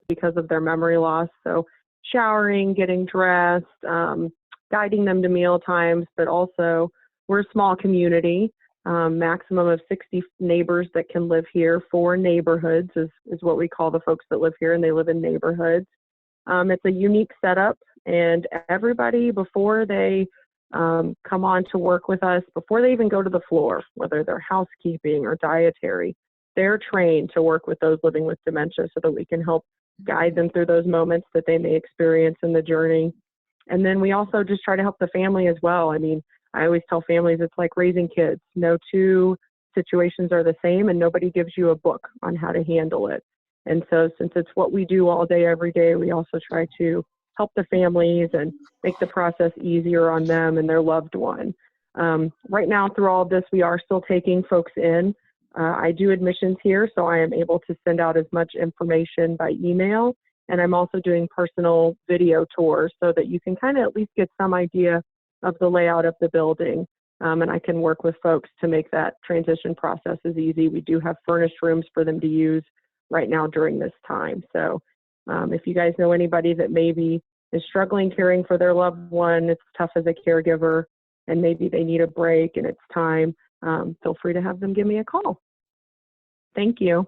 because of their memory loss. So showering, getting dressed, guiding them to meal times, but also we're a small community, maximum of 60 neighbors that can live here. 4 neighborhoods is what we call the folks that live here, and they live in neighborhoods. It's a unique setup, and everybody, before they come on to work with us, before they even go to the floor, whether they're housekeeping or dietary, they're trained to work with those living with dementia so that we can help guide them through those moments that they may experience in the journey. And then we also just try to help the family as well. I mean, I always tell families it's like raising kids. No two situations are the same, and nobody gives you a book on how to handle it. And so since it's what we do all day, every day, we also try to help the families and make the process easier on them and their loved one. Right now, through all of this, we are still taking folks in. I do admissions here, so I am able to send out as much information by email. And I'm also doing personal video tours so that you can kind of at least get some idea of the layout of the building. And I can work with folks to make that transition process as easy. We do have furnished rooms for them to use right now during this time. So if you guys know anybody that maybe is struggling caring for their loved one, it's tough as a caregiver, and maybe they need a break and it's time, feel free to have them give me a call. Thank you.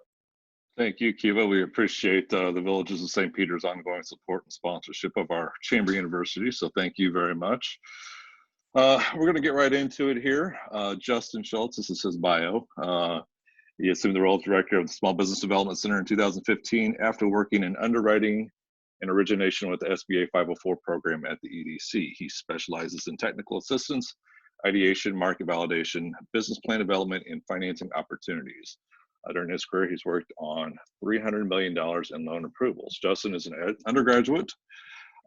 Thank you, Kiva. We appreciate the Villages of St. Peter's ongoing support and sponsorship of our Chamber University, so thank you very much. We're going to get right into it here. Justin Schulz, this is his bio. He assumed the role of Director of the Small Business Development Center in 2015 after working in underwriting and origination with the SBA 504 program at the EDC. He specializes in technical assistance, ideation, market validation, business plan development, and financing opportunities. During his career, he's worked on $300 million in loan approvals. Justin is an undergraduate.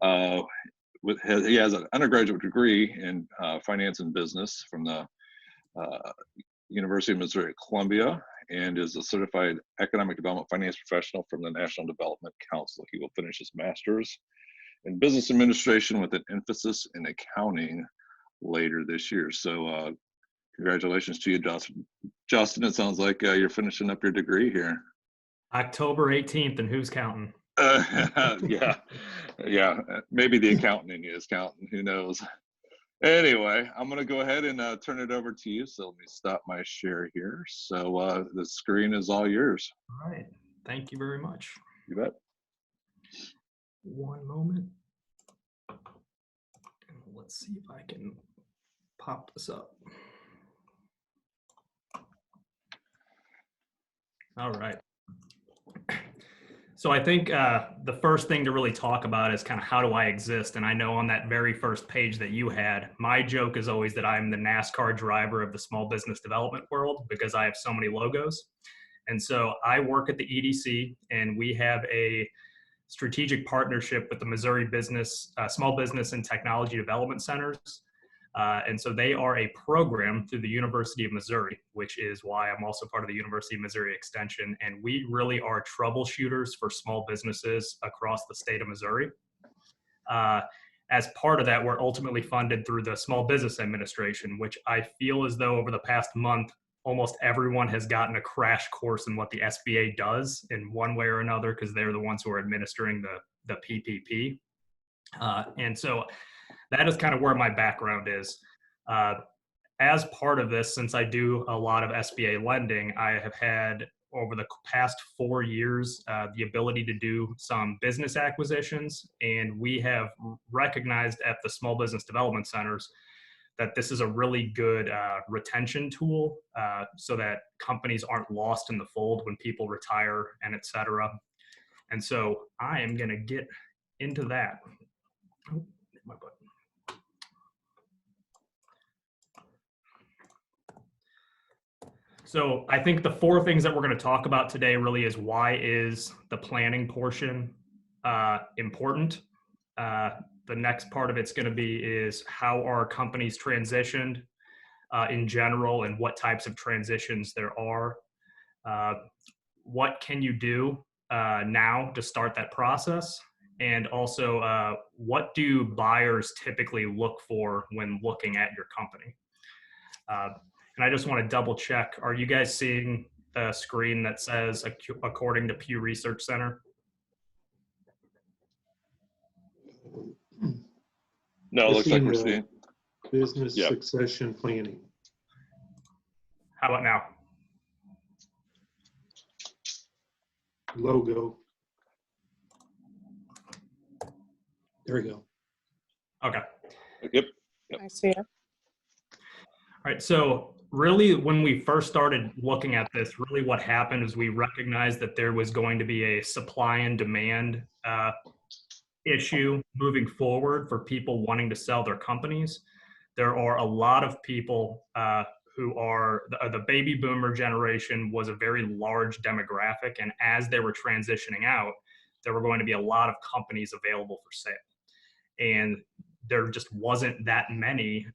He has an undergraduate degree in finance and business from the University of Missouri at Columbia, and is a certified economic development finance professional from the National Development Council. He will finish his master's in business administration with an emphasis in accounting later this year. So congratulations to you, Justin. Justin, it sounds like you're finishing up your degree here. October 18th, and who's counting? Yeah, maybe the accountant in you is counting, who knows. Anyway, I'm going to go ahead and turn it over to you. So let me stop my share here. So the screen is all yours. All right. Thank you very much. You bet. One moment. Let's see if I can pop this up. All right. So I think the first thing to really talk about is kind of how do I exist? And I know on that very first page that you had, my joke is always that I'm the NASCAR driver of the small business development world because I have so many logos. And so I work at the EDC, and we have a strategic partnership with the Missouri Small Business and Technology Development Centers. And so they are a program through the University of Missouri, which is why I'm also part of the University of Missouri Extension. And we really are troubleshooters for small businesses across the state of Missouri. As part of that, we're ultimately funded through the Small Business Administration, which I feel as though over the past month, almost everyone has gotten a crash course in what the SBA does in one way or another, because they're the ones who are administering the PPP. And so that is kind of where my background is. As part of this, since I do a lot of SBA lending, I have had over the past 4 years the ability to do some business acquisitions, and we have recognized at the Small Business Development Centers that this is a really good retention tool so that companies aren't lost in the fold when people retire and et cetera. And so I am going to get into that. Oh, my button. So I think the 4 things that we're going to talk about today really is why is the planning portion important? The next part of it's going to be is how are companies transitioned in general and what types of transitions there are. What can you do now to start that process? And also, what do buyers typically look for when looking at your company? And I just want to double check, are you guys seeing the screen that says according to Pew Research Center? No, it We're looks like seeing we're the seeing. business Yep. succession planning. How about now? Logo. There we go. Okay. Yep. I see it. All right. So really, when we first started looking at this, really what happened is we recognized that there was going to be a supply and demand issue moving forward for people wanting to sell their companies. There are a lot of people who are the baby boomer generation was a very large demographic, and as they were transitioning out, there were going to be a lot of companies available for sale, and there just wasn't that many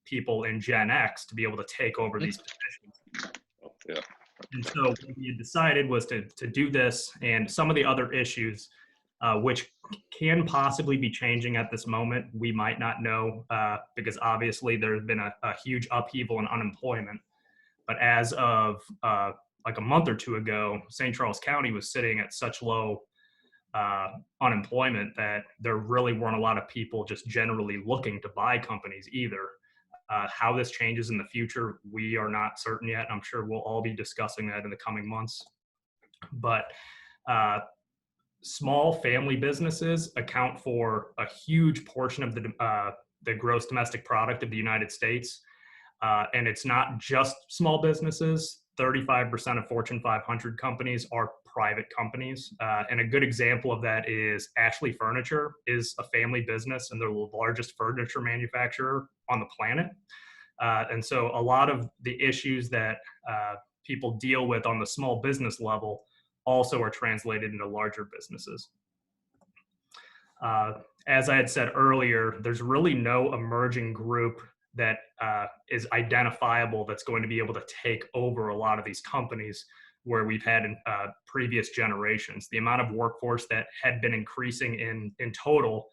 people in Gen X to be able to take over these positions. Yeah. And so what we had decided was to do this, and some of the other issues which can possibly be changing at this moment. We might not know because obviously there's been a huge upheaval in unemployment. But as of like a month or two ago, St. Charles County was sitting at such low unemployment that there really weren't a lot of people just generally looking to buy companies either. How this changes in the future, we are not certain yet. I'm sure we'll all be discussing that in the coming months. But small family businesses account for a huge portion of the gross domestic product of the United States. And it's not just small businesses. 35% of Fortune 500 companies are private companies. And a good example of that is Ashley Furniture is a family business, and they're the largest furniture manufacturer on the planet. And so a lot of the issues that people deal with on the small business level also are translated into larger businesses. As I had said earlier, there's really no emerging group that is identifiable that's going to be able to take over a lot of these companies where we've had in previous generations. The amount of workforce that had been increasing in total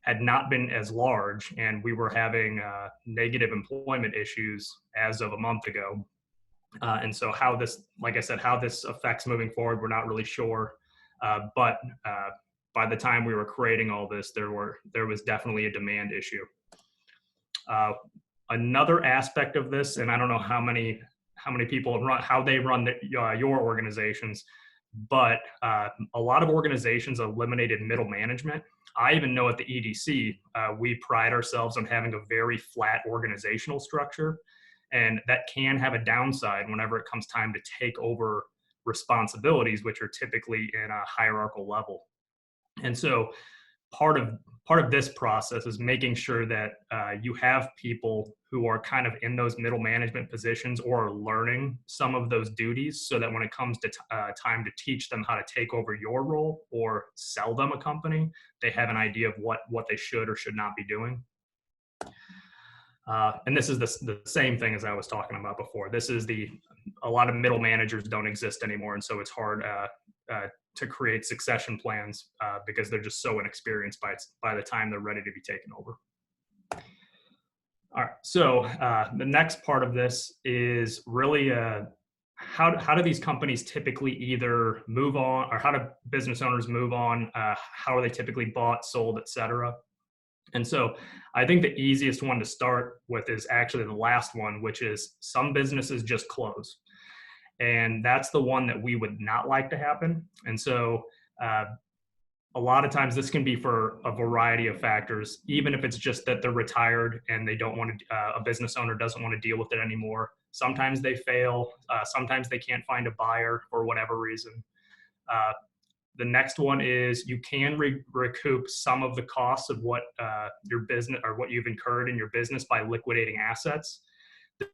had not been as large, and we were having negative employment issues as of a month ago. And so how this, like I said, how this affects moving forward, we're not really sure. But by the time we were creating all this, there was definitely a demand issue. Another aspect of this, and I don't know how many people run, how they run your organizations, but a lot of organizations eliminated middle management. I even know at the EDC, we pride ourselves on having a very flat organizational structure. And that can have a downside whenever it comes time to take over responsibilities, which are typically in a hierarchical level. And so part of this process is making sure that you have people who are kind of in those middle management positions or are learning some of those duties, so that when it comes to time to teach them how to take over your role or sell them a company, they have an idea of what they should or should not be doing. And this is the same thing as I was talking about before. This is a lot of middle managers don't exist anymore. And so it's hard to create succession plans because they're just so inexperienced by the time they're ready to be taken over. All right, so the next part of this is really how do these companies typically either move on, or how do business owners move on? How are they typically bought, sold, et cetera? And so I think the easiest one to start with is actually the last one, which is some businesses just close. And that's the one that we would not like to happen. And so a lot of times this can be for a variety of factors, even if it's just that they're retired and they don't want to, a business owner doesn't want to deal with it anymore. Sometimes they fail. Sometimes they can't find a buyer for whatever reason. The next one is you can recoup some of the costs of what your business or what you've incurred in your business by liquidating assets.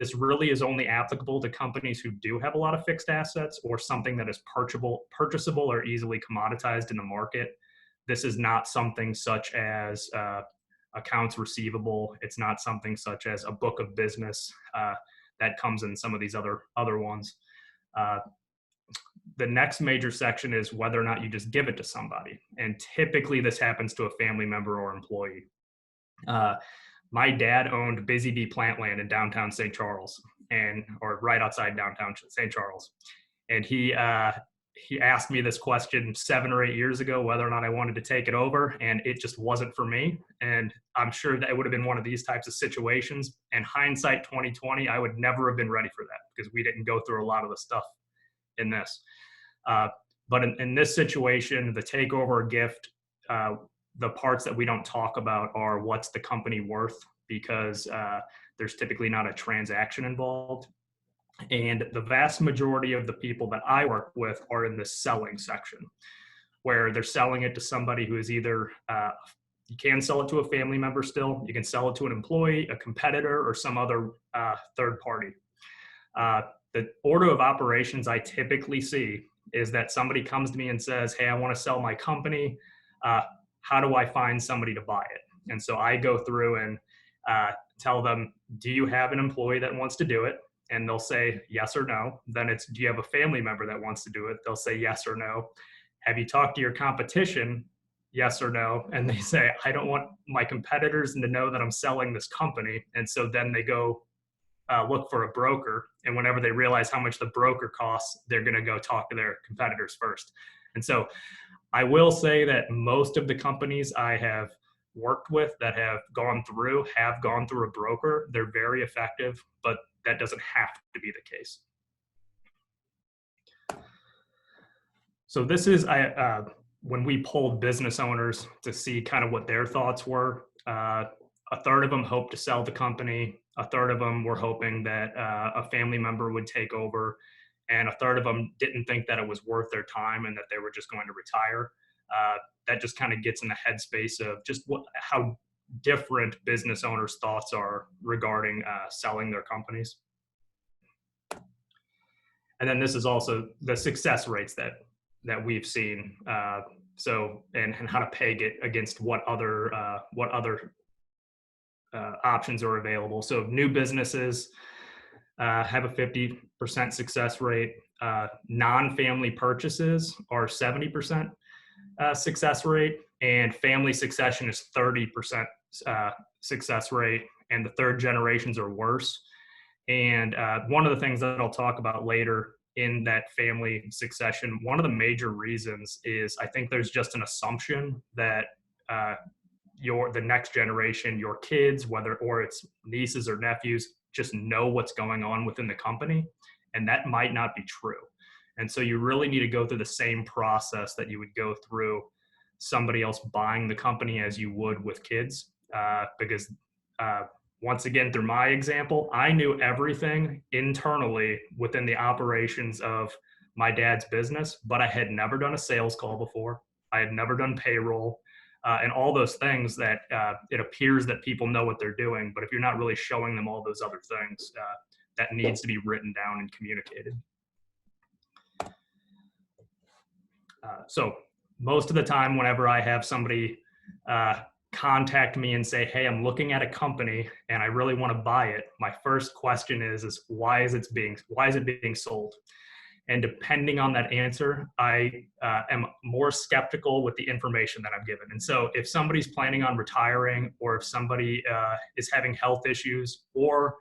This really is only applicable to companies who do have a lot of fixed assets or something that is purchasable or easily commoditized in the market. This is not something such as accounts receivable. It's not something such as a book of business that comes in some of these other ones. The next major section is whether or not you just give it to somebody. And typically this happens to a family member or employee. My dad owned Busy Bee Plant Land in downtown St. Charles, or right outside downtown St. Charles. And he he asked me this question 7 or 8 years ago, whether or not I wanted to take it over, and it just wasn't for me. And I'm sure that it would have been one of these types of situations. And hindsight 2020, I would never have been ready for that because we didn't go through a lot of the stuff in this. But in this situation, the takeover gift, the parts that we don't talk about are what's the company worth, because there's typically not a transaction involved. And the vast majority of the people that I work with are in the selling section, where they're selling it to somebody who is either, you can sell it to a family member still, you can sell it to an employee, a competitor, or some other third party. The order of operations I typically see is that somebody comes to me and says, hey, I want to sell my company. How do I find somebody to buy it? And so I go through and tell them, do you have an employee that wants to do it? And they'll say yes or no. Then it's, do you have a family member that wants to do it? They'll say yes or no. Have you talked to your competition? Yes or no. And they say, I don't want my competitors to know that I'm selling this company. And so then they go look for a broker. And whenever they realize how much the broker costs, they're going to go talk to their competitors first. And so I will say that most of the companies I have worked with that have gone through a broker. They're very effective, but that doesn't have to be the case. So this is when we polled business owners to see kind of what their thoughts were. A third of them hoped to sell the company. A third of them were hoping that a family member would take over. And a third of them didn't think that it was worth their time and that they were just going to retire. That just kind of gets in the headspace of just how different business owners' thoughts are regarding selling their companies. And then this is also the success rates that we've seen. And how to peg it against what other options are available. So new businesses have a 50% success rate. Non-family purchases are 70% success rate, and family succession is 30% success rate, and the third generations are worse. And one of the things that I'll talk about later in that family succession, one of the major reasons is I think there's just an assumption that the next generation, your kids, or it's nieces or nephews, just know what's going on within the company, and that might not be true. And so you really need to go through the same process that you would go through somebody else buying the company as you would with kids. Because once again, through my example, I knew everything internally within the operations of my dad's business, but I had never done a sales call before. I had never done payroll and all those things that it appears that people know what they're doing. But if you're not really showing them all those other things, that needs to be written down and communicated. So most of the time, whenever I have somebody contact me and say, hey, I'm looking at a company and I really want to buy it, my first question is why is it being sold? And depending on that answer, I am more skeptical with the information that I'm given. And so if somebody's planning on retiring, or if somebody is having health issues or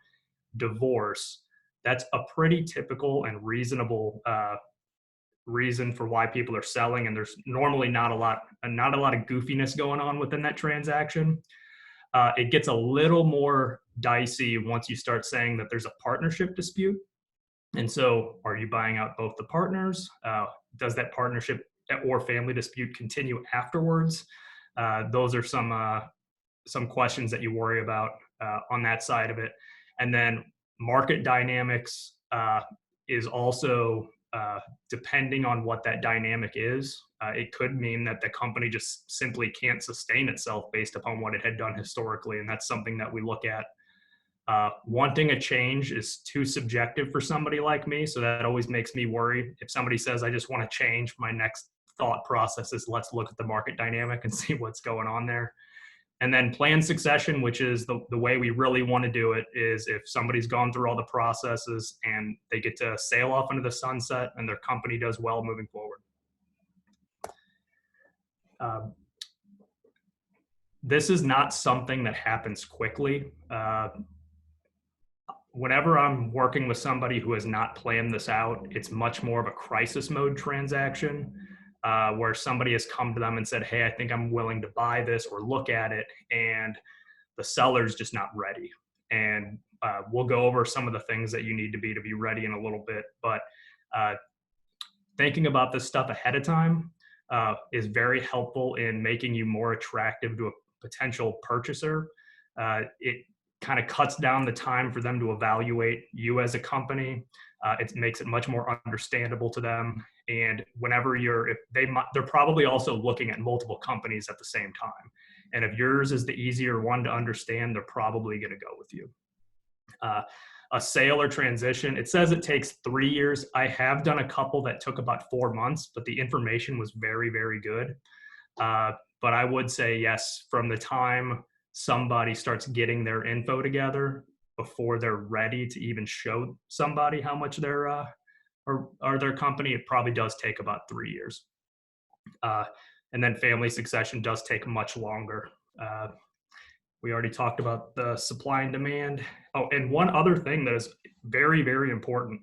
divorce, that's a pretty typical and reasonable reason for why people are selling, and there's normally not a lot of goofiness going on within that transaction. It gets a little more dicey once you start saying that there's a partnership dispute. And so are you buying out both the partners? Does that partnership or family dispute continue afterwards? Those are some questions that you worry about on that side of it. And then market dynamics is also depending on what that dynamic is. It could mean that the company just simply can't sustain itself based upon what it had done historically. And that's something that we look at. Wanting a change is too subjective for somebody like me. So that always makes me worry. If somebody says, I just want to change, my next thought process is let's look at the market dynamic and see what's going on there. And then planned succession, which is the way we really want to do it, is if somebody's gone through all the processes and they get to sail off into the sunset and their company does well moving forward. This is not something that happens quickly. whenever I'm working with somebody who has not planned this out, it's much more of a crisis mode transaction where somebody has come to them and said, hey, I think I'm willing to buy this or look at it, and the seller's just not ready. And we'll go over some of the things that you need to be ready in a little bit. But thinking about this stuff ahead of time is very helpful in making you more attractive to a potential purchaser. It kind of cuts down the time for them to evaluate you as a company. It makes it much more understandable to them. And whenever they're probably also looking at multiple companies at the same time. And if yours is the easier one to understand, they're probably going to go with you. A sale or transition, it says it takes 3 years. I have done a couple that took about 4 months, but the information was very, very good. But I would say yes, from the time somebody starts getting their info together before they're ready to even show somebody how much they're or their company, it probably does take about 3 years. And then family succession does take much longer. We already talked about the supply and demand. Oh, and one other thing that is very, very important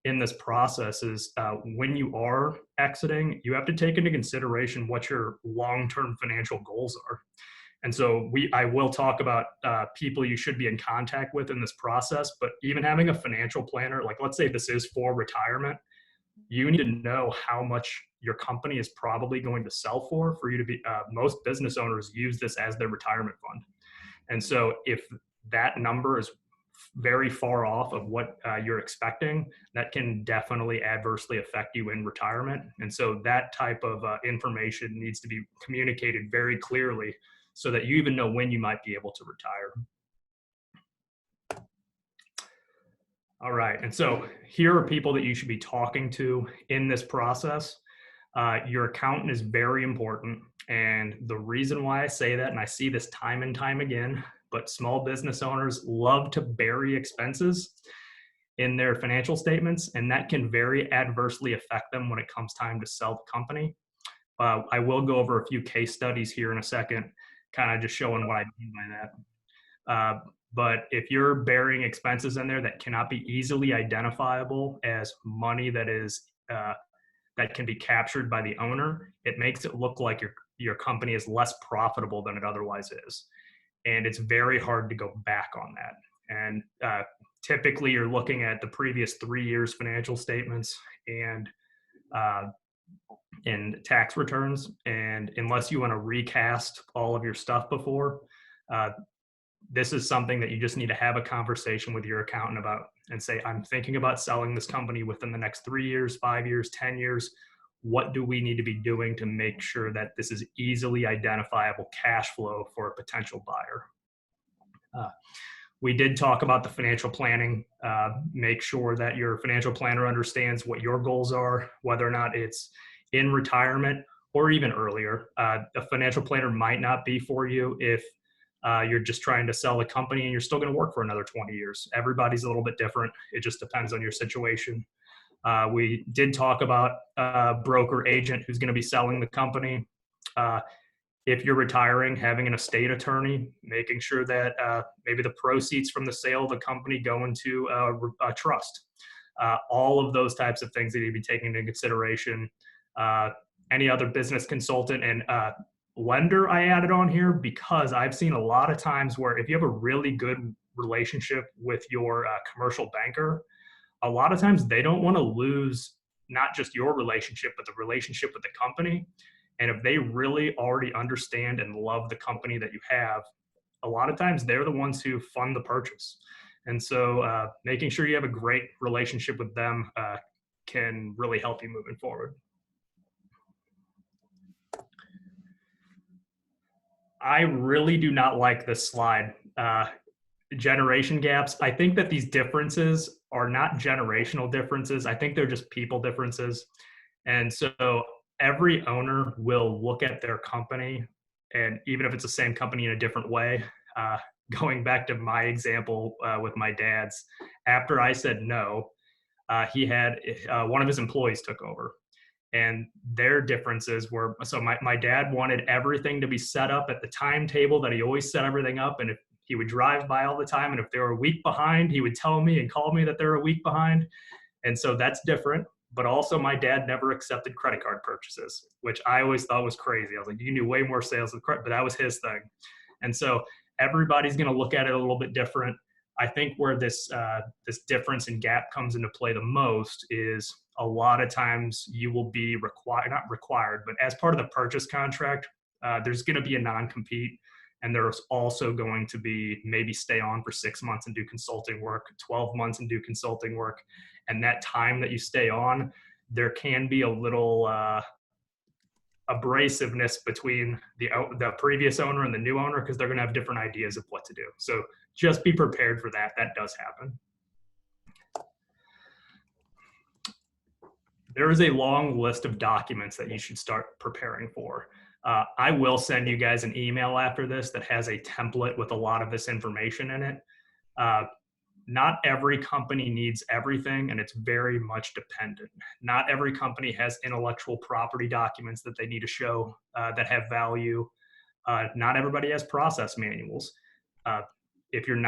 in this process is when you are exiting, you have to take into consideration what your long-term financial goals are. And so I will talk about people you should be in contact with in this process, but even having a financial planner, like let's say this is for retirement, you need to know how much your company is probably going to sell for you to be, most business owners use this as their retirement fund. And so if that number is very far off of what you're expecting, that can definitely adversely affect you in retirement. And so that type of information needs to be communicated very clearly so that you even know when you might be able to retire. All right, and so here are people that you should be talking to in this process. Your accountant is very important. And the reason why I say that, and I see this time and time again, but small business owners love to bury expenses in their financial statements, and that can very adversely affect them when it comes time to sell the company. I will go over a few case studies here in a second, kind of just showing what I mean by that. But if you're burying expenses in there that cannot be easily identifiable as money that is that can be captured by the owner, it makes it look like your company is less profitable than it otherwise is. And it's very hard to go back on that. And typically you're looking at the previous 3 years financial statements and tax returns. And unless you want to recast all of your stuff before, this is something that you just need to have a conversation with your accountant about and say, I'm thinking about selling this company within the next 3 years, 5 years, 10 years. What do we need to be doing to make sure that this is easily identifiable cash flow for a potential buyer? We did talk about the financial planning. Make sure that your financial planner understands what your goals are, whether or not it's in retirement or even earlier. A financial planner might not be for you if you're just trying to sell a company and you're still going to work for another 20 years. Everybody's a little bit different. It just depends on your situation. We did talk about a broker agent who's going to be selling the company. If you're retiring, having an estate attorney, making sure that maybe the proceeds from the sale of the company go into a trust. All of those types of things that you'd be taking into consideration. Any other business consultant and lender I added on here because I've seen a lot of times where if you have a really good relationship with your commercial banker, a lot of times they don't want to lose not just your relationship, but the relationship with the company. And if they really already understand and love the company that you have, a lot of times they're the ones who fund the purchase. And so making sure you have a great relationship with them can really help you moving forward. I really do not like this slide. Generation gaps. I think that these differences are not generational differences. I think they're just people differences. And so every owner will look at their company, and even if it's the same company in a different way, going back to my example with my dad's, after I said no, he had one of his employees took over. And their differences were, so my dad wanted everything to be set up at the timetable that he always set everything up. And if He would drive by all the time, and if they were a week behind, he would tell me and call me that they're a week behind. And so that's different. But also, my dad never accepted credit card purchases, which I always thought was crazy. I was like, you can do way more sales with credit, but that was his thing. And so everybody's going to look at it a little bit different. I think where this difference in gap comes into play the most is a lot of times you will be not required, but as part of the purchase contract, there's going to be a non-compete. And there's also going to be maybe stay on for 6 months and do consulting work, 12 months and do consulting work. And that time that you stay on, there can be a little abrasiveness between the previous owner and the new owner, because they're going to have different ideas of what to do. So just be prepared for that. That does happen. There is a long list of documents that you should start preparing for. I will send you guys an email after this that has a template with a lot of this information in it. Not every company needs everything, and it's very much dependent. Not every company has intellectual property documents that they need to show that have value. Not everybody has process manuals. If you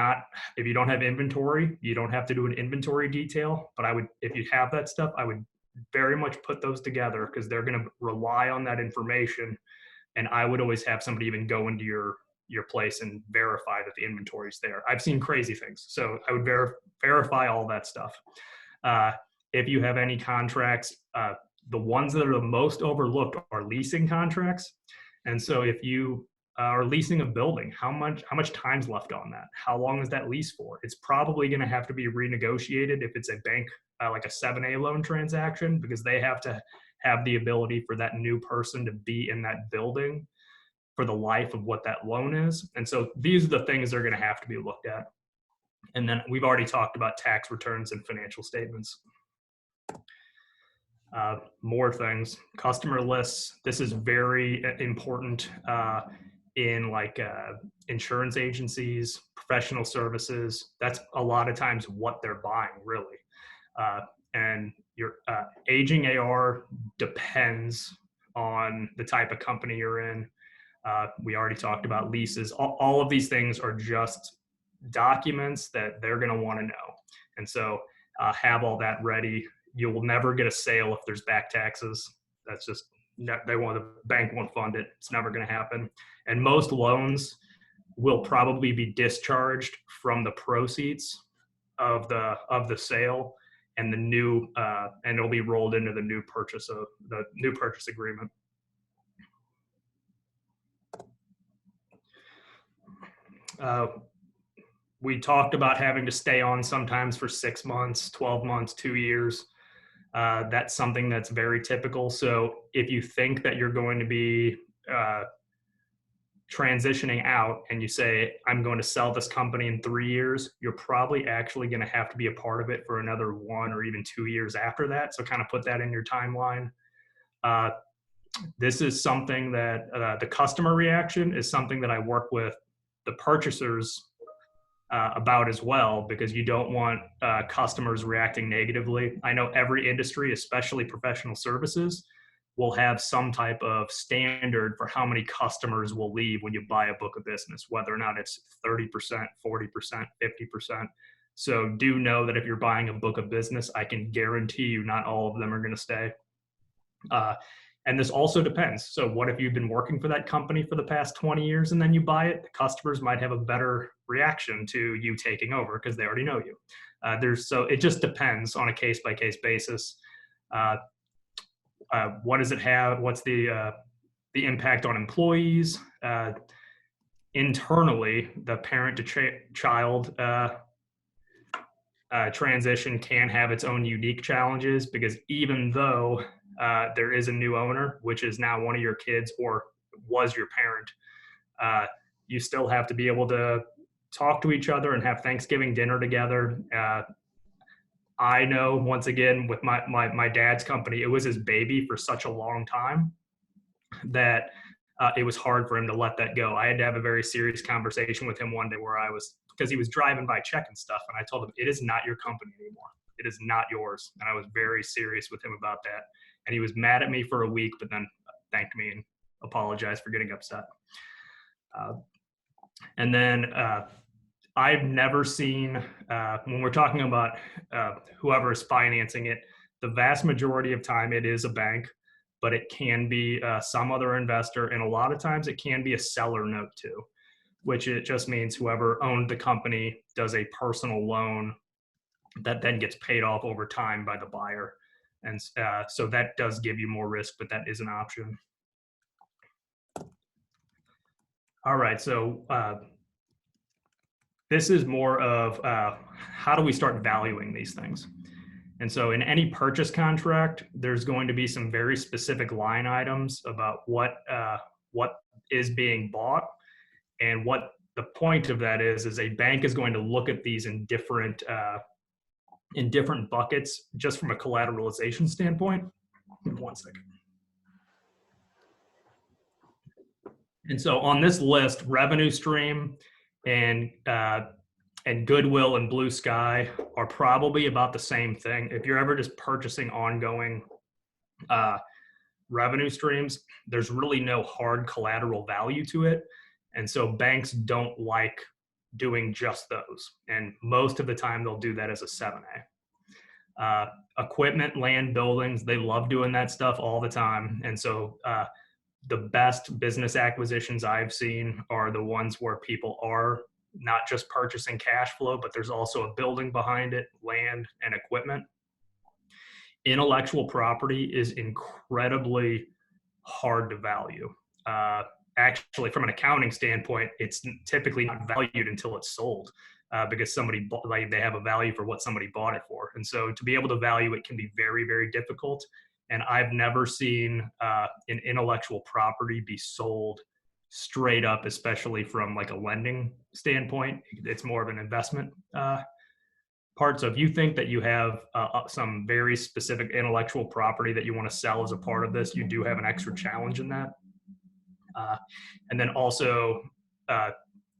don't have inventory, you don't have to do an inventory detail. But if you have that stuff, I would very much put those together, because they're going to rely on that information. And I would always have somebody even go into your place and verify that the inventory is there. I've seen crazy things. So I would verify all that stuff. If you have any contracts, the ones that are the most overlooked are leasing contracts. And so if you are leasing a building, how much time's left on that? How long is that lease for? It's probably going to have to be renegotiated if it's a bank, like a 7A loan transaction, because they have to have the ability for that new person to be in that building for the life of what that loan is. And so these are the things that are going to have to be looked at. And then we've already talked about tax returns and financial statements. More things, customer lists. This is very important in insurance agencies, professional services. That's a lot of times what they're buying, really. And your aging AR depends on the type of company you're in. We already talked about leases. All of these things are just documents that they're going to want to know. And so have all that ready. You will never get a sale if there's back taxes. That's just, the bank won't fund it. It's never going to happen. And most loans will probably be discharged from the proceeds of the sale, and and it'll be rolled into the new purchase agreement. We talked about having to stay on sometimes for 6 months, 12 months, 2 years. That's something that's very typical. So if you think that you're going to be transitioning out and you say, I'm going to sell this company in 3 years, you're probably actually going to have to be a part of it for another 1 or even 2 years after that. So kind of put that in your timeline. This is something that the customer reaction is something that I work with the purchasers about as well, because you don't want customers reacting negatively. I know every industry, especially professional services, will have some type of standard for how many customers will leave when you buy a book of business, whether or not it's 30%, 40%, 50%. So do know that if you're buying a book of business, I can guarantee you not all of them are going to stay. And this also depends. So what if you've been working for that company for the past 20 years and then you buy it? The customers might have a better reaction to you taking over because they already know you. So it just depends on a case-by-case basis. What does it have? What's the impact on employees? Internally, the parent to child transition can have its own unique challenges, because even though there is a new owner, which is now one of your kids or was your parent, you still have to be able to talk to each other and have Thanksgiving dinner together. I know, once again, with my dad's company, it was his baby for such a long time that it was hard for him to let that go. I had to have a very serious conversation with him one day because he was driving by checking stuff, and I told him, it is not your company anymore. It is not yours. And I was very serious with him about that. And he was mad at me for a week, but then thanked me and apologized for getting upset. And then I've never seen, when we're talking about whoever is financing it, the vast majority of time it is a bank, but it can be some other investor. And a lot of times it can be a seller note too, which it just means whoever owned the company does a personal loan that then gets paid off over time by the buyer. And so that does give you more risk, but that is an option. All right, so this is more of how do we start valuing these things? And so in any purchase contract, there's going to be some very specific line items about what is being bought. And what the point of that is a bank is going to look at these in different buckets, just from a collateralization standpoint. Give me 1 second. And so on this list, revenue stream and goodwill and blue sky are probably about the same thing. If you're ever just purchasing ongoing revenue streams, there's really no hard collateral value to it. And so banks don't like doing just those. And most of the time they'll do that as a 7A. Equipment, land, buildings, they love doing that stuff all the time. And so the best business acquisitions I've seen are the ones where people are not just purchasing cash flow, but there's also a building behind it, land and equipment. Intellectual property is incredibly hard to value. Actually, from an accounting standpoint, it's typically not valued until it's sold because they have a value for what somebody bought it for. And so to be able to value it can be very, very difficult. And I've never seen an intellectual property be sold straight up, especially from like a lending standpoint. It's more of an investment part. So if you think that you have some very specific intellectual property that you want to sell as a part of this, you do have an extra challenge in that. And then also,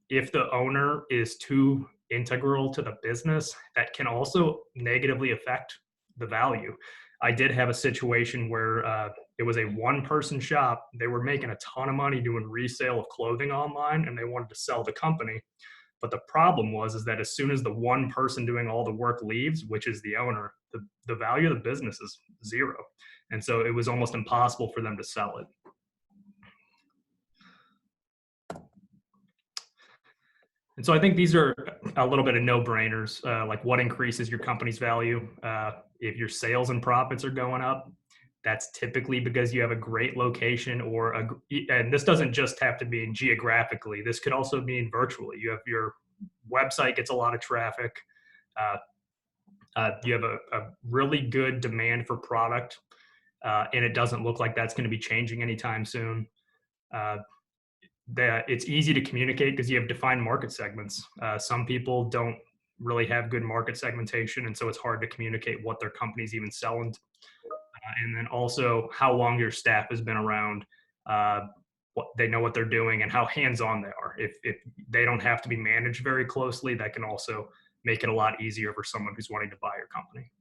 if the owner is too integral to the business, that can also negatively affect the value. I did have a situation where it was a one-person shop. They were making a ton of money doing resale of clothing online, and they wanted to sell the company. But the problem is that as soon as the one person doing all the work leaves, which is the owner, the value of the business is zero. And so it was almost impossible for them to sell it. And so I think these are a little bit of no-brainers, like what increases your company's value. If your sales and profits are going up, that's typically because you have a great location and this doesn't just have to mean geographically. This could also mean virtually. You have your website gets a lot of traffic. You have a really good demand for product, and it doesn't look like that's going to be changing anytime soon. That it's easy to communicate because you have defined market segments. Some people don't really have good market segmentation, and so it's hard to communicate what their company's even selling. And then also how long your staff has been around, what they know what they're doing, and how hands-on they are. If they don't have to be managed very closely, that can also make it a lot easier for someone who's wanting to buy your company.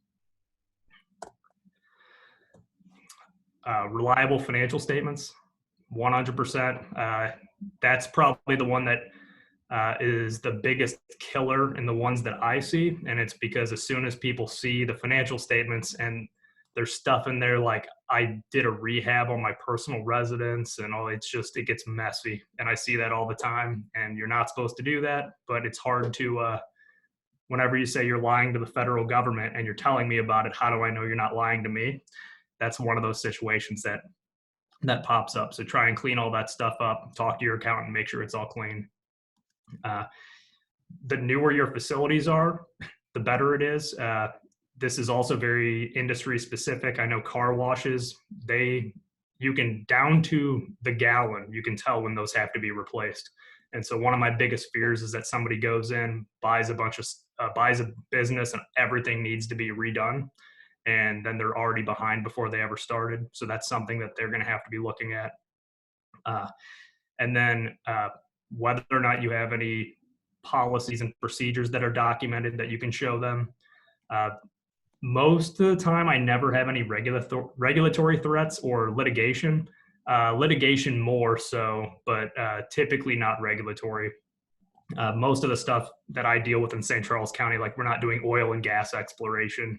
Reliable financial statements, 100%. That's probably the one that is the biggest killer in the ones that I see. And it's because as soon as people see the financial statements and there's stuff in there like I did a rehab on my personal residence and all, it gets messy. And I see that all the time, and you're not supposed to do that, but it's hard to, whenever you say you're lying to the federal government and you're telling me about it, how do I know you're not lying to me? That's one of those situations that pops up. So try and clean all that stuff up, talk to your accountant, make sure it's all clean. The newer your facilities are, the better it is. This is also very industry specific. I know car washes, you can down to the gallon, you can tell when those have to be replaced. And so one of my biggest fears is that somebody goes in, buys a business and everything needs to be redone. And then they're already behind before they ever started. So that's something that they're going to have to be looking at. And then whether or not you have any policies and procedures that are documented that you can show them. Most of the time, I never have any regulatory threats or litigation. Litigation more so, but typically not regulatory. Most of the stuff that I deal with in St. Charles County, like we're not doing oil and gas exploration.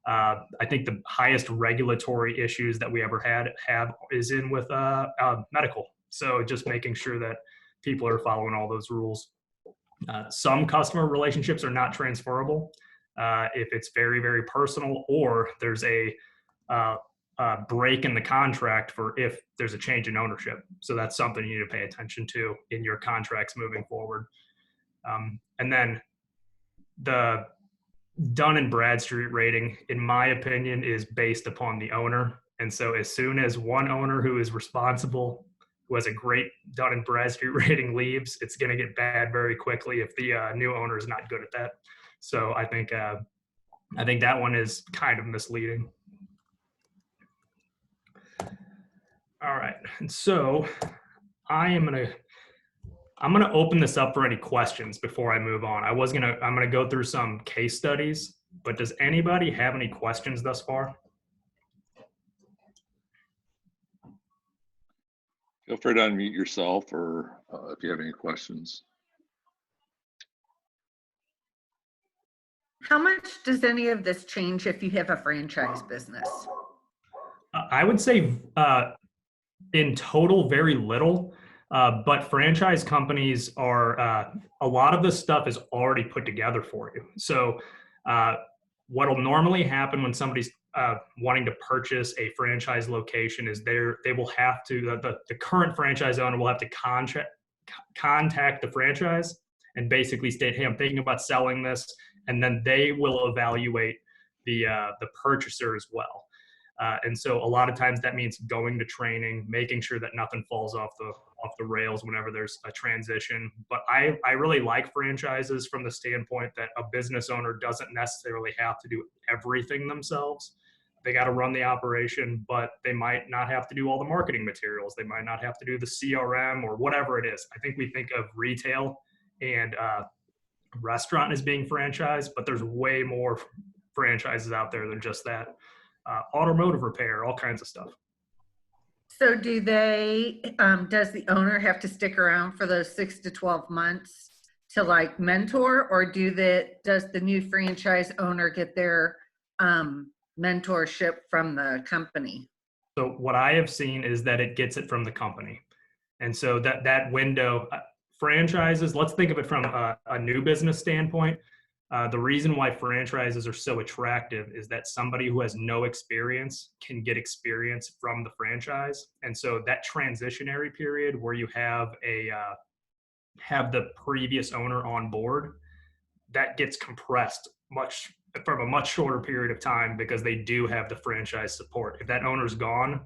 I think the highest regulatory issues that we ever have is in with medical. So just making sure that people are following all those rules. Some customer relationships are not transferable if it's very, very personal, or there's a break in the contract for if there's a change in ownership. So that's something you need to pay attention to in your contracts moving forward. And then the Dun & Bradstreet rating, in my opinion, is based upon the owner. And so as soon as one owner who is responsible, who has a great Dun & Bradstreet rating leaves, it's going to get bad very quickly if the new owner is not good at that. So I think that one is kind of misleading. All right, and so I'm gonna open this up for any questions before I move on. I'm gonna go through some case studies, but does anybody have any questions thus far? Feel free to unmute yourself, or if you have any questions. How much does any of this change if you have a franchise business? I would say in total, very little. But franchise companies are, a lot of this stuff is already put together for you. So what'll normally happen when somebody's wanting to purchase a franchise location is they will have to, the current franchise owner will have to contact the franchise and basically state, hey, I'm thinking about selling this. And then they will evaluate the purchaser as well. And so a lot of times that means going to training, making sure that nothing falls off the rails whenever there's a transition. But I really like franchises from the standpoint that a business owner doesn't necessarily have to do everything themselves. They got to run the operation, but they might not have to do all the marketing materials. They might not have to do the CRM or whatever it is. I think we think of retail and restaurant as being franchised, but there's way more franchises out there than just that. Automotive repair, all kinds of stuff. So do they, does the owner have to stick around for those 6 to 12 months to like mentor, or does the new franchise owner get their mentorship from the company? So what I have seen is that it gets it from the company. And so that window, franchises, let's think of it from a new business standpoint. The reason why franchises are so attractive is that somebody who has no experience can get experience from the franchise. And so that transitionary period where you have the previous owner on board, that gets compressed from a much shorter period of time because they do have the franchise support. If that owner's gone,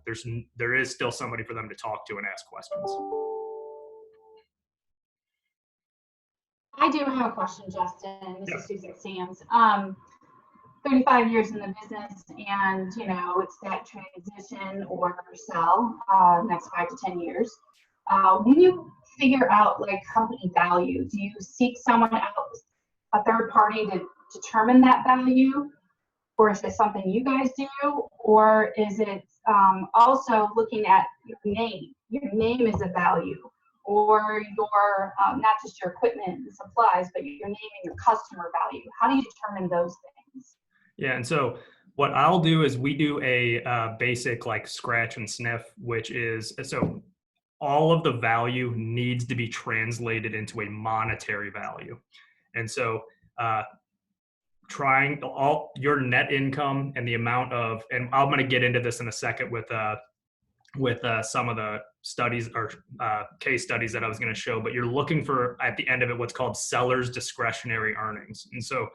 there is still somebody for them to talk to and ask questions. I do have a question, Justin. This is Susan Sands. 35 years in the business, and it's that transition or sell next 5 to 10 years. When you figure out like company value, do you seek someone else, a third party, to determine that value, or is it something you guys do, or is it also looking at your name? Your name is a value. Or your, not just your equipment and supplies, but your name and your customer value. How do you determine those things? Yeah, and so what I'll do is we do a basic like scratch and sniff, which is, so all of the value needs to be translated into a monetary value. And so trying all your net income and the amount of, and I'm going to get into this in a second with some of the studies or case studies that I was going to show, but you're looking for at the end of it what's called seller's discretionary earnings. And so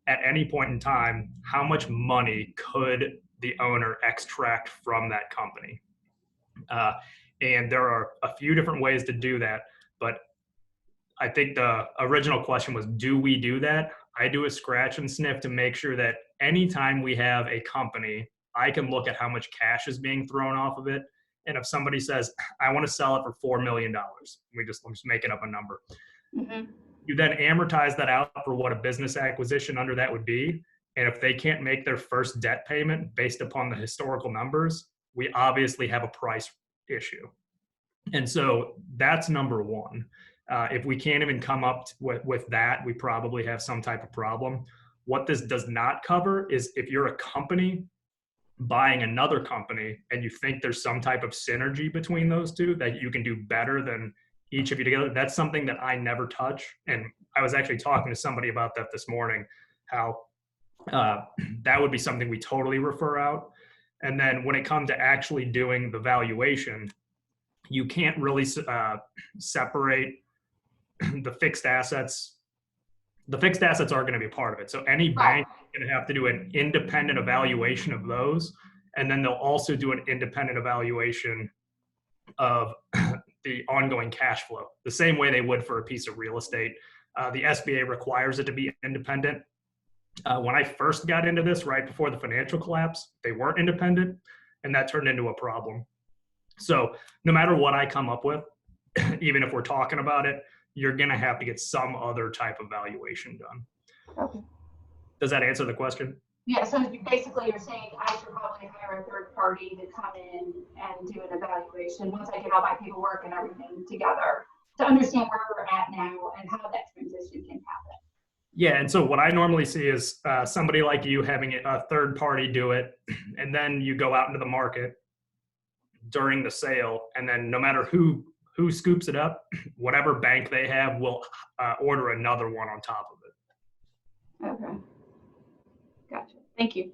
at any point in time, how much money could the owner extract from that company? And there are a few different ways to do that, but I think the original question was, do we do that? I do a scratch and sniff to make sure that anytime we have a company, I can look at how much cash is being thrown off of it. And if somebody says, I want to sell it for $4 million, I'm just making up a number. Mm-hmm. You then amortize that out for what a business acquisition under that would be. And if they can't make their first debt payment based upon the historical numbers, we obviously have a price issue. And so that's number one. If we can't even come up with that, we probably have some type of problem. What this does not cover is if you're a company buying another company and you think there's some type of synergy between those two that you can do better than each of you together. That's something that I never touch. And I was actually talking to somebody about that this morning, how that would be something we totally refer out. And then when it comes to actually doing the valuation, you can't really separate the fixed assets. The fixed assets are going to be a part of it. So any bank is going to have to do an independent evaluation of those. And then they'll also do an independent evaluation of the ongoing cash flow, the same way they would for a piece of real estate. The SBA requires it to be independent. When I first got into this, right before the financial collapse, they weren't independent, and that turned into a problem. So no matter what I come up with, even if we're talking about it, you're going to have to get some other type of valuation done. Okay. Does that answer the question? Yeah, so basically you're saying I should probably hire a third party to come in and do an evaluation once I get all my paperwork and everything together to understand where we're at now and how that transition can happen. Yeah, and so what I normally see is somebody like you having a third party do it, and then you go out into the market during the sale, and then no matter who scoops it up, whatever bank they have will order another one on top of it. Okay. Gotcha. Thank you.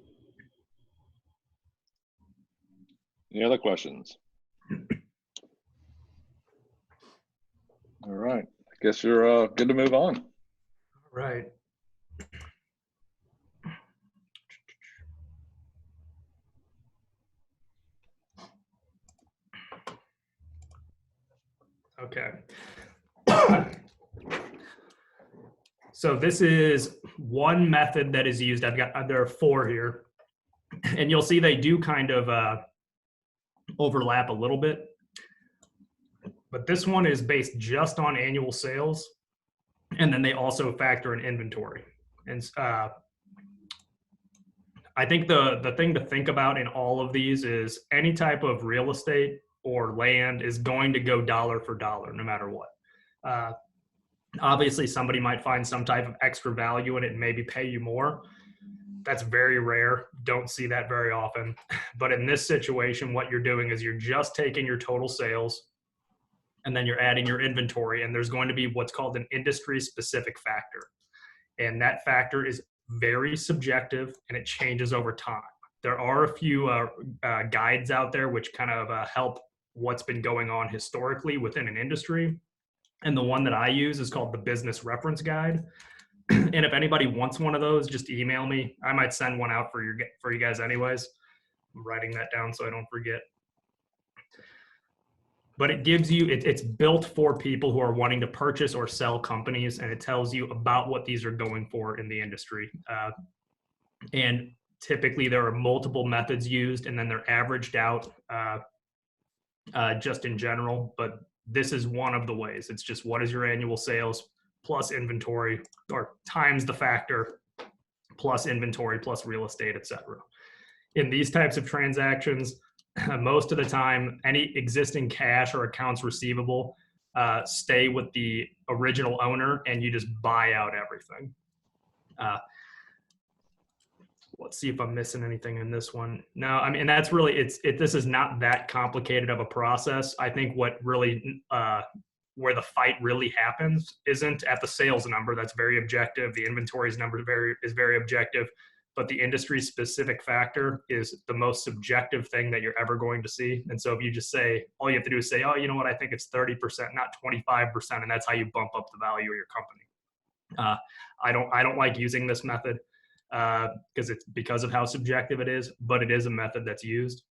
Any other questions? All right. I guess you're good to move on. Right. Okay. So this is one method that is used. There are four here, and you'll see they do kind of overlap a little bit. But this one is based just on annual sales, and then they also factor in inventory. And I think the thing to think about in all of these is any type of real estate or land is going to go dollar for dollar, no matter what. Obviously, somebody might find some type of extra value in it and maybe pay you more. That's very rare. Don't see that very often. But in this situation, what you're doing is you're just taking your total sales and then you're adding your inventory, and there's going to be what's called an industry specific factor. And that factor is very subjective and it changes over time. There are a few guides out there which kind of help what's been going on historically within an industry. And the one that I use is called the Business Reference Guide. And if anybody wants one of those, just email me. I might send one out for you guys anyways. I'm writing that down so I don't forget. But it gives you, it's built for people who are wanting to purchase or sell companies, and it tells you about what these are going for in the industry. And typically there are multiple methods used, and then they're averaged out just in general. But this is one of the ways. It's just what is your annual sales plus inventory, or times the factor plus inventory plus real estate, etc. In these types of transactions, most of the time, any existing cash or accounts receivable stay with the original owner, and you just buy out everything. Let's see if I'm missing anything in this one. No, I mean, and that's really, this is not that complicated of a process. I think what really, where the fight really happens isn't at the sales number. That's very objective. The inventory's number is very objective, but the industry specific factor is the most subjective thing that you're ever going to see. And so if you just say, all you have to do is say, oh, you know what, I think it's 30%, not 25%. And that's how you bump up the value of your company. I don't like using this method because of how subjective it is, but it is a method that's used.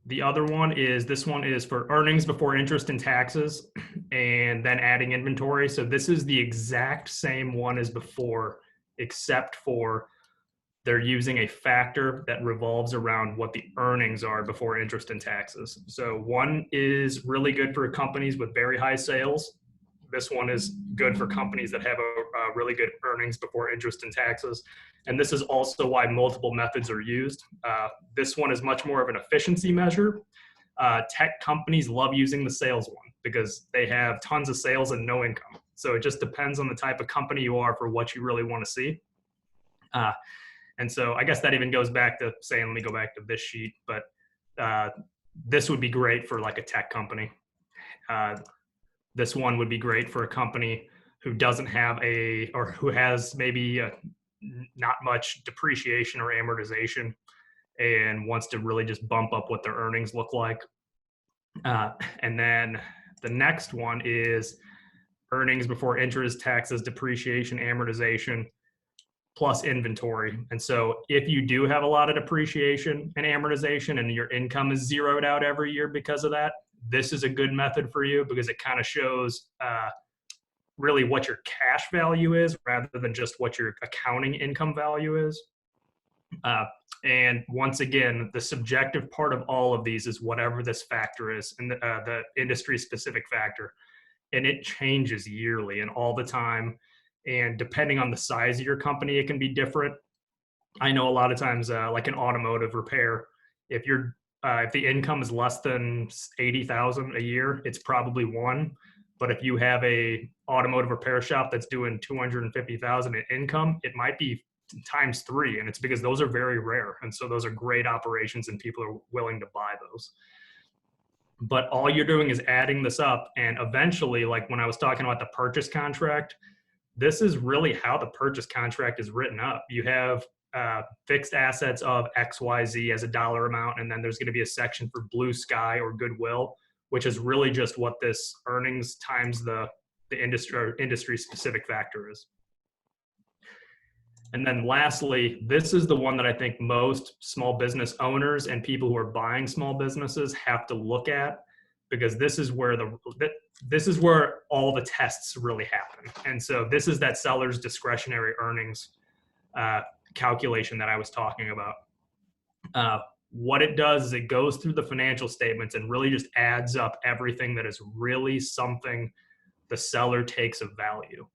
The other one is, this one is for earnings before interest and taxes, and then adding inventory. So this is the exact same one as before, except for they're using a factor that revolves around what the earnings are before interest and taxes. So one is really good for companies with very high sales. This one is good for companies that have a really good earnings before interest and taxes. And this is also why multiple methods are used. This one is much more of an efficiency measure. Tech companies love using the sales one because they have tons of sales and no income. So it just depends on the type of company you are for what you really want to see. And so I guess that even goes back to saying, let me go back to this sheet, but this would be great for like a tech company. This one would be great for a company who doesn't have or who has maybe not much depreciation or amortization and wants to really just bump up what their earnings look like. And then the next one is earnings before interest, taxes, depreciation, amortization, plus inventory. And so if you do have a lot of depreciation and amortization and your income is zeroed out every year because of that, this is a good method for you because it kind of shows really what your cash value is rather than just what your accounting income value is. And once again, the subjective part of all of these is whatever this factor is, and the industry specific factor. And it changes yearly and all the time. And depending on the size of your company, it can be different. I know a lot of times, like an automotive repair, if the income is less than 80,000 a year, it's probably 1. But if you have a automotive repair shop that's doing 250,000 in income, it might be times 3, and it's because those are very rare, and so those are great operations, and people are willing to buy those. But all you're doing is adding this up, and eventually, like when I was talking about the purchase contract, this is really how the purchase contract is written up. You have fixed assets of XYZ as a dollar amount, and then there's going to be a section for blue sky or goodwill, which is really just what this earnings times the industry specific factor is. And then lastly, this is the one that I think most small business owners and people who are buying small businesses have to look at, because this is where all the tests really happen. And so this is that seller's discretionary earnings calculation that I was talking about. What it does is it goes through the financial statements and really just adds up everything that is really something the seller takes of value.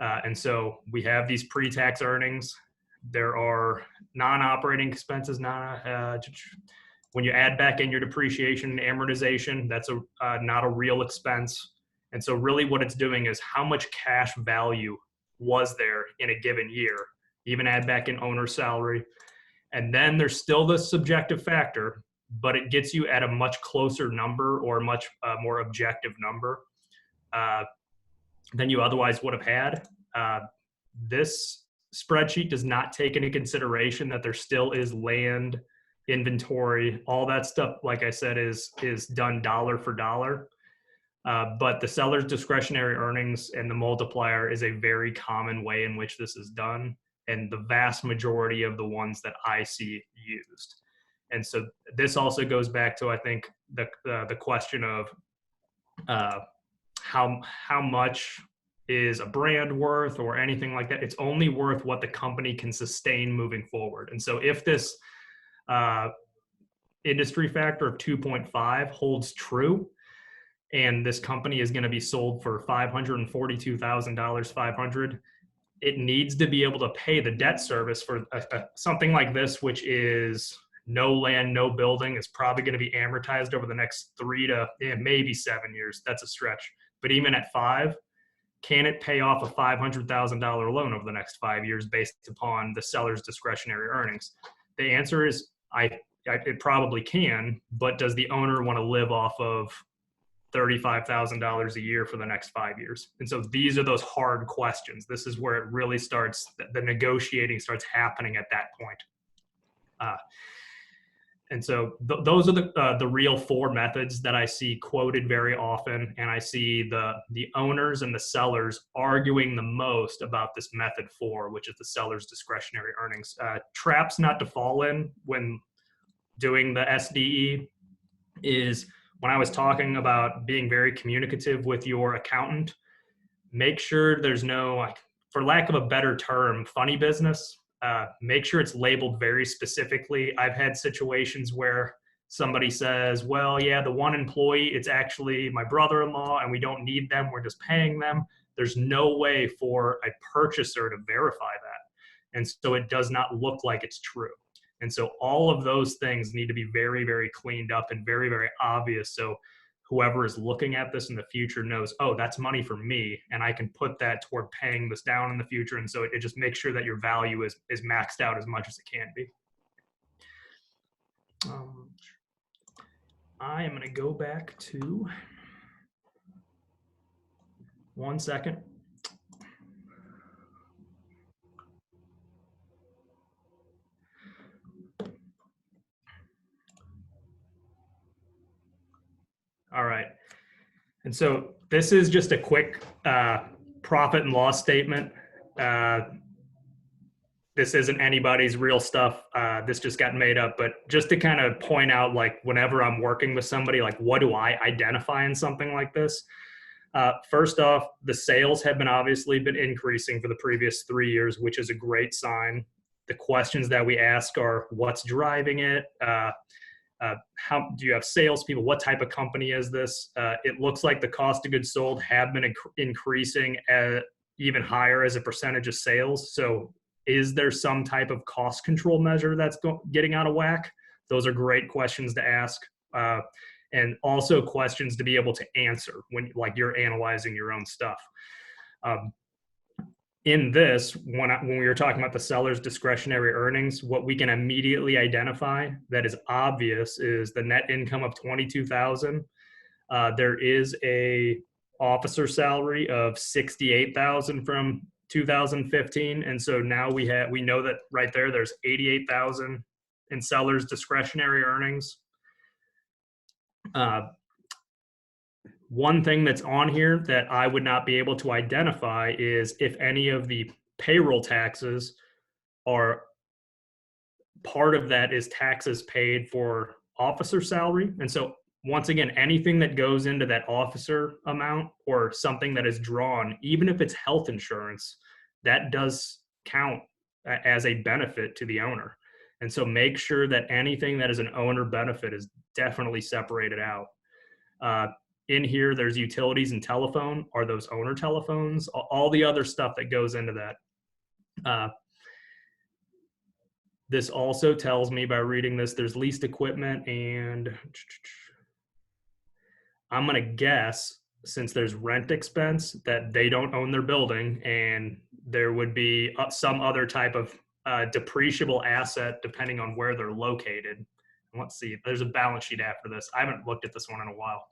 And so we have these pre-tax earnings. There are non-operating expenses. When you add back in your depreciation and amortization, that's not a real expense. And so really what it's doing is how much cash value was there in a given year. Even add back in owner's salary. And then there's still the subjective factor, but it gets you at a much closer number or a much more objective number than you otherwise would have had. This spreadsheet does not take into consideration that there still is land, inventory, all that stuff, like I said, is done dollar for dollar. But the seller's discretionary earnings and the multiplier is a very common way in which this is done, and the vast majority of the ones that I see used. And so this also goes back to, I think, the question of how much is a brand worth or anything like that. It's only worth what the company can sustain moving forward. And so if this industry factor of 2.5 holds true, and this company is going to be sold for $542,500, it needs to be able to pay the debt service for something like this, which is no land, no building. Is probably going to be amortized over the next 3 to maybe 7 years. That's a stretch. But even at 5, can it pay off a $500,000 loan over the next 5 years based upon the seller's discretionary earnings? The answer is it probably can, but does the owner want to live off of $35,000 a year for the next 5 years? And so these are those hard questions. This is where it really starts, the negotiating starts happening at that point. And so those are the real 4 methods that I see quoted very often. And I see the owners and the sellers arguing the most about this method 4, which is the seller's discretionary earnings. Traps not to fall in when doing the SDE is, when I was talking about being very communicative with your accountant, make sure there's no, for lack of a better term, funny business. Make sure it's labeled very specifically. I've had situations where somebody says, well, yeah, the one employee, it's actually my brother-in-law and we don't need them, we're just paying them. There's no way for a purchaser to verify that. And so it does not look like it's true. And so all of those things need to be very, very cleaned up and very, very obvious. So whoever is looking at this in the future knows, oh, that's money for me, and I can put that toward paying this down in the future. And so it just makes sure that your value is maxed out as much as it can be. I am going to go back to 1 second. All right. And so this is just a quick profit and loss statement. This isn't anybody's real stuff. This just got made up, but just to kind of point out, like, whenever I'm working with somebody, like, what do I identify in something like this? First off, the sales have obviously been increasing for the previous 3 years, which is a great sign. The questions that we ask are, what's driving it? How do you have salespeople? What type of company is this? It looks like the cost of goods sold have been increasing even higher as a percentage of sales. So is there some type of cost control measure that's getting out of whack? Those are great questions to ask. And also questions to be able to answer when, like, you're analyzing your own stuff. In this, when we were talking about the seller's discretionary earnings, what we can immediately identify that is obvious is the net income of $22,000. There is a officer salary of $68,000 from 2015, and so now we know that right there's $88,000 in seller's discretionary earnings. One thing that's on here that I would not be able to identify is if any of the payroll taxes are part of that is taxes paid for officer salary. And so once again, anything that goes into that officer amount or something that is drawn, even if it's health insurance, that does count as a benefit to the owner. And so make sure that anything that is an owner benefit is definitely separated out. In here, there's utilities and telephone. Are those owner telephones? All the other stuff that goes into that. This also tells me by reading this, there's leased equipment, and I'm going to guess, since there's rent expense, that they don't own their building, and there would be some other type of depreciable asset depending on where they're located. Let's see, there's a balance sheet after this. I haven't looked at this one in a while.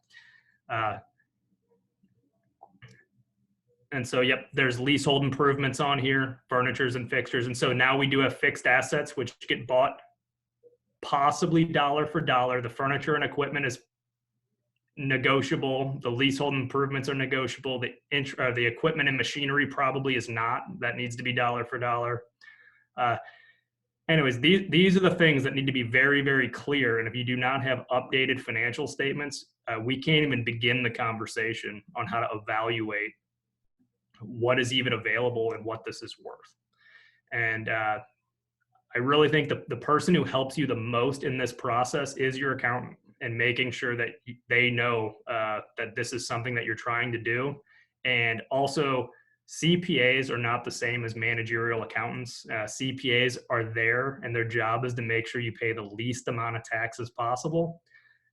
And so, yep, there's leasehold improvements on here, furnitures and fixtures. And so now we do have fixed assets, which get bought possibly dollar for dollar. The furniture and equipment is negotiable. The leasehold improvements are negotiable. The equipment and machinery probably is not. That needs to be dollar for dollar. Anyways, these are the things that need to be very, very clear. And if you do not have updated financial statements, we can't even begin the conversation on how to evaluate what is even available and what this is worth. And I really think the person who helps you the most in this process is your accountant, and making sure that they know that this is something that you're trying to do. And also, CPAs are not the same as managerial accountants. CPAs are there, and their job is to make sure you pay the least amount of taxes possible.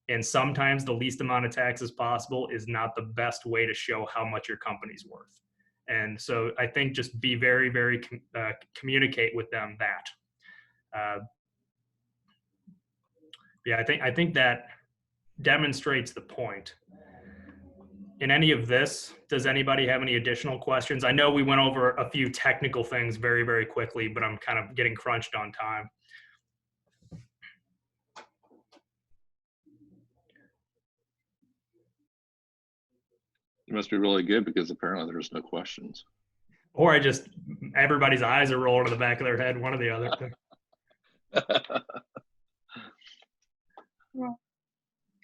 And sometimes the least amount of taxes possible is not the best way to show how much your company's worth. And so I think just be very, very communicate with them that. Yeah, I think that demonstrates the point. In any of this, does anybody have any additional questions? I know we went over a few technical things very, very quickly, but I'm kind of getting crunched on time. You must be really good, because apparently there's no questions. Or everybody's eyes are rolling to the back of their head, one or the other. Well,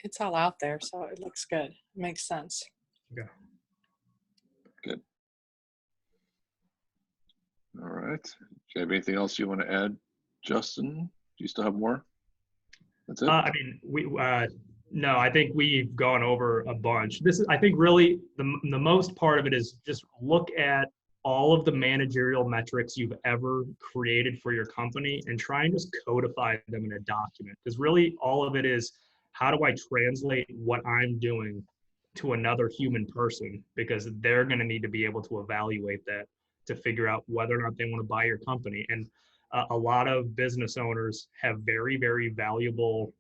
it's all out there, so it looks good. It makes sense. Yeah. Good. All right. Do you have anything else you want to add, Justin? Do you still have more? That's it. I mean, no, I think we've gone over a bunch. I think really the most part of it is just look at all of the managerial metrics you've ever created for your company and try and just codify them in a document. Because really all of it is, how do I translate what I'm doing to another human person? Because they're going to need to be able to evaluate that to figure out whether or not they want to buy your company. And a lot of business owners have very, very valuable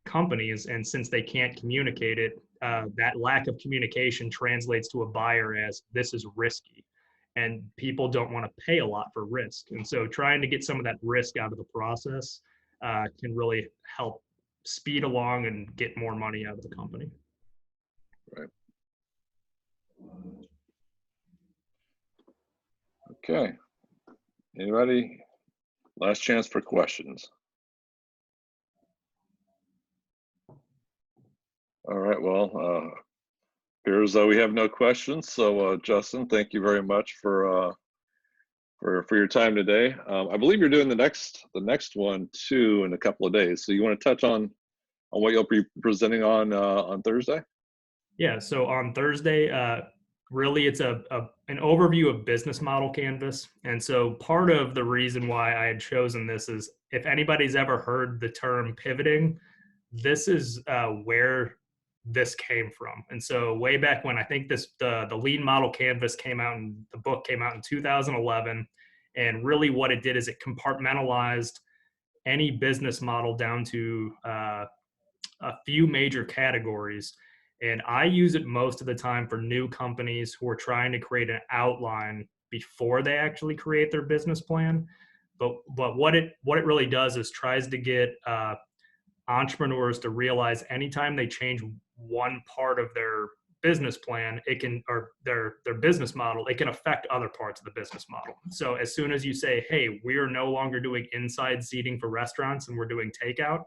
companies, and since they can't communicate it, that lack of communication translates to a buyer as, this is risky, and people don't want to pay a lot for risk. And so trying to get some of that risk out of the process can really help speed along and get more money out of the company. Right. Okay. Anybody? Last chance for questions. All right. Well, appears we have no questions. So, Justin, thank you very much for your time today. I believe you're doing the next one too in a couple of days. So you want to touch on what you'll be presenting on Thursday? Yeah. So on Thursday, really it's an overview of business model canvas. And so part of the reason why I had chosen this is, if anybody's ever heard the term pivoting, this is where this came from. And so way back when, I think the lean model canvas came out, and the book came out in 2011. And really what it did is it compartmentalized any business model down to a few major categories. And I use it most of the time for new companies who are trying to create an outline before they actually create their business plan. But what it really does is tries to get entrepreneurs to realize anytime they change one part of their business plan, it can, or their business model, it can affect other parts of the business model. So as soon as you say, hey, we are no longer doing inside seating for restaurants and we're doing takeout,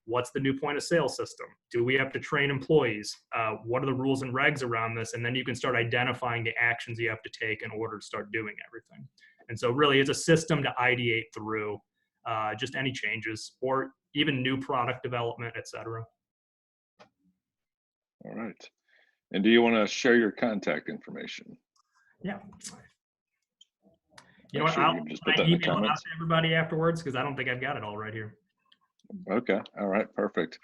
what's the new point of sale system? Do we have to train employees? What are the rules and regs around this? And then you can start identifying the actions you have to take in order to start doing everything. And so really it's a system to ideate through just any changes or even new product development, et cetera. All right. And do you want to share your contact information? Yeah. You know what? Sure, you just put that in the email it out comments. to everybody afterwards, because I don't think I've got it all right here. Okay. All right. Perfect.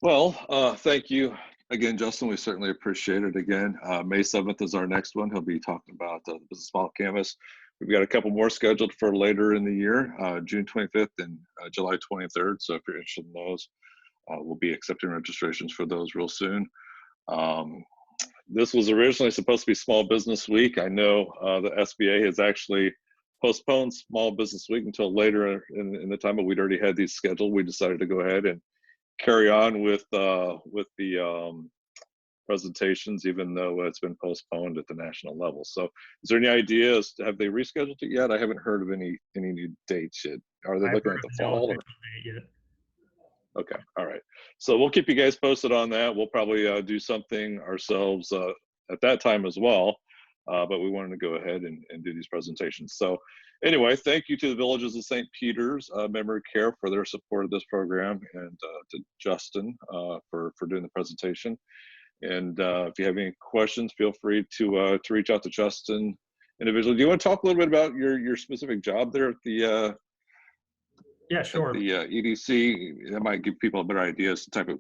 Well, thank you again, Justin. We certainly appreciate it again. May 7th is our next one. He'll be talking about the business model canvas. We've got a couple more scheduled for later in the year, June 25th and July 23rd. So if you're interested in those, we'll be accepting registrations for those real soon. This was originally supposed to be Small Business Week. I know the SBA has actually postponed Small Business Week until later in the time, but we'd already had these scheduled. We decided to go ahead and carry on with the presentations, even though it's been postponed at the national level. So is there any ideas? Have they rescheduled it yet? I haven't heard of any new dates yet. Are they looking at the fall? Okay, all right. So we'll keep you guys posted on that. We'll probably do something ourselves at that time as well. But we wanted to go ahead and do these presentations. So anyway, thank you to the Villages of St. Peter's Memory Care for their support of this program, and to Justin for doing the presentation. And if you have any questions, feel free to reach out to Justin individually. Do you want to talk a little bit about your specific job there at the yeah, sure. The EDC? That might give people a better idea as to the type of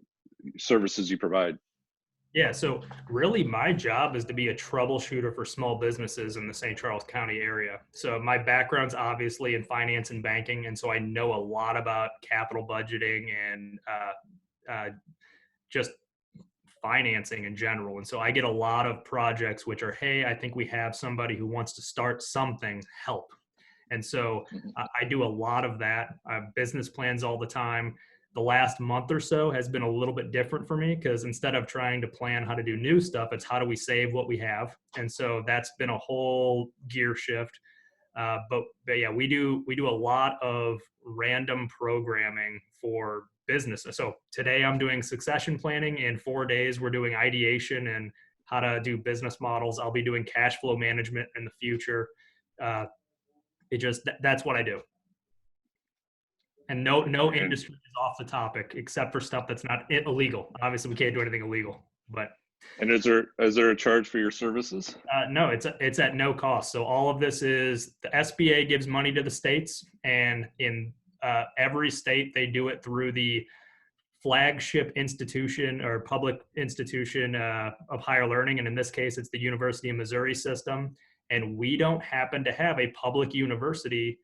services you provide. Yeah, so really my job is to be a troubleshooter for small businesses in the St. Charles County area. So my background's obviously in finance and banking, and so I know a lot about capital budgeting and just financing in general. And so I get a lot of projects which are, hey, I think we have somebody who wants to start something, help. And so I do a lot of that. I have business plans all the time. The last month or so has been a little bit different for me, because instead of trying to plan how to do new stuff, it's how do we save what we have. And so that's been a whole gear shift. But yeah, we do a lot of random programming for businesses. So today I'm doing succession planning. In 4 days, we're doing ideation and how to do business models. I'll be doing cash flow management in the future. That's what I do. And no industry is off the topic except for stuff that's not illegal. Obviously, we can't do anything illegal, but And is there a charge for your services? No, it's at no cost. So all of this is the SBA gives money to the states, and in every state they do it through the flagship institution or public institution of higher learning, and in this case, it's the University of Missouri system. And we don't happen to have a public university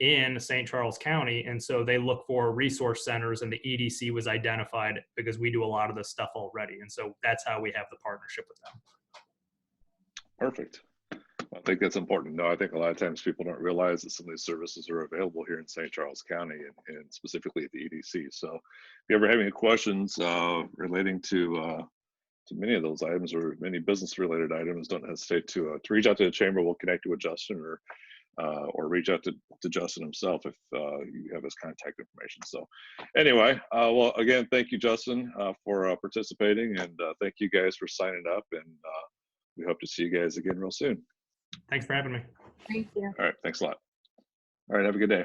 in St. Charles County, and so they look for resource centers, and the EDC was identified because we do a lot of this stuff already, and so that's how we have the partnership with them. Perfect. I think that's important. No, I think a lot of times people don't realize that some of these services are available here in St. Charles County and specifically at the EDC. So if you ever have any questions relating to many of those items or many business related items, don't hesitate to reach out to the chamber. We'll connect you with Justin or reach out to Justin himself if you have his contact information. So anyway, well, again, thank you, Justin, for participating, and thank you guys for signing up, and we hope to see you guys again real soon. Thanks for having me. Thank you. All right, thanks a lot. All right, have a good day.